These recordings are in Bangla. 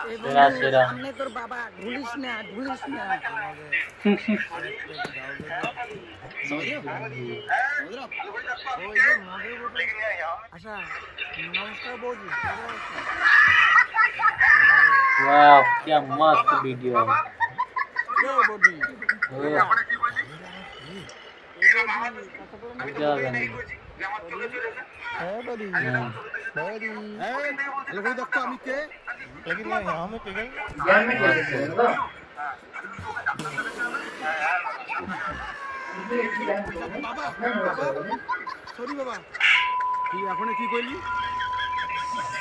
সেরা সেরা সামনে তোর বাবা ঢুলিস না আচ্ছা নমস্কার বৌদি। वाह क्या मस्त वीडियो है বৌদি मजा आ गया হ্যাঁ বৌদি हाँ। বৌদি হ্যালো বৌদি দেখো আমি কে लेकिन मैं यहाँ में पिघल বাবা সরি বাবা তুই এখন কি করলি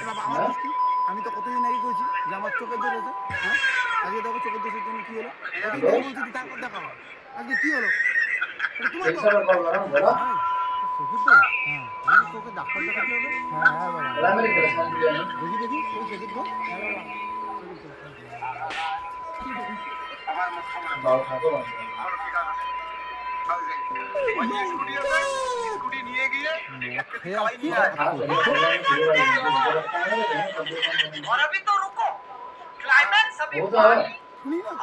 বাবা আমার দোষ কি? আমি তো কতদিন আগে কইছি যে আমার চোখের দোষ আছে। হ্যাঁ আজকে দেখো চোখের দোষের জন্য কি হলো বলছি তারপর দেখাও আজকে কি হলো এটা তোমার দোষ। হ্যাঁ, চোখের দোষ হ্যাঁ আমি তোকে ডাক্তার দেখাতে হবে। হ্যাঁ হ্যাঁ বাবা দেখি দেখি ওই চোখের দোষ। হ্যাঁ বাবা और अभी तो रुको क्लाइमैक्स अभी নিয়ে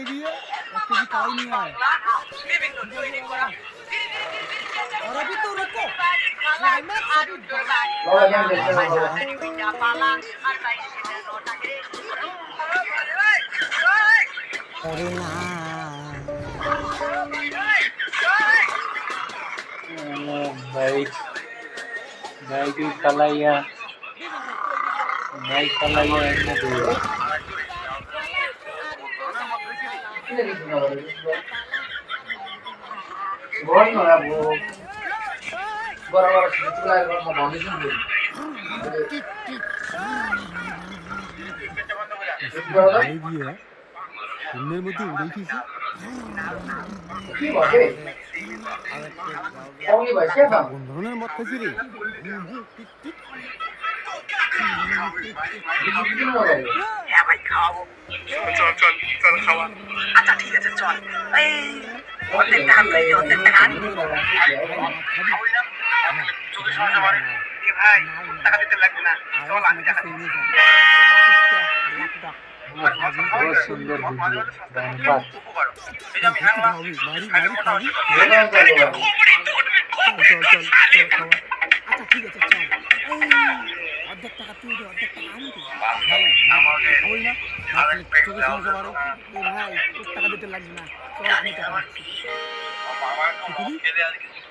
গিয়ে এক কেজি কাউ নিয়ে আয়। और अभी तो रुको क्लाइमैक्स अभी अरे ना बाइक बाइक कलाइया ऐसे दे ঘুমের মধ্যে উড়ে গেছি। কোন ধরনের মদ খাইছি রে? হ্যাঁ ভাই খাওয়াবো চল চল চল খাওয়া আচ্ছা ঠিক আছে চল এই অর্ধেকটা হাত খাইবি অর্ধেকটা খান চোখের সামনে মারে এ ভাই টাকা দিতে লাগবে না চল আমি টাকা দিই बहुत सुंदर वीडियो धन्यवाद এই যে আমি হাঙ্গলা মারি খাবি। চল চল চল খাওয়া। আচ্ছা ঠিক আছে চল। অর্ধেক টাকা তুই দে অর্ধেক টাকা আমি দিই। ভাই ওই না চোখের সমস্যা বাড়ো এই ভাই তোর টাকা দিতে লাগবে না চল আমি টাকা দিচ্ছি।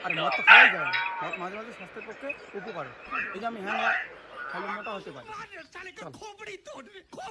আর মদ তো খাওয়াই যায় মদ মাঝে মাঝে স্বাস্থ্যের পক্ষে উপকার। এই যে আমি হ্যাঁ খালি মোটা হতে পারি। চল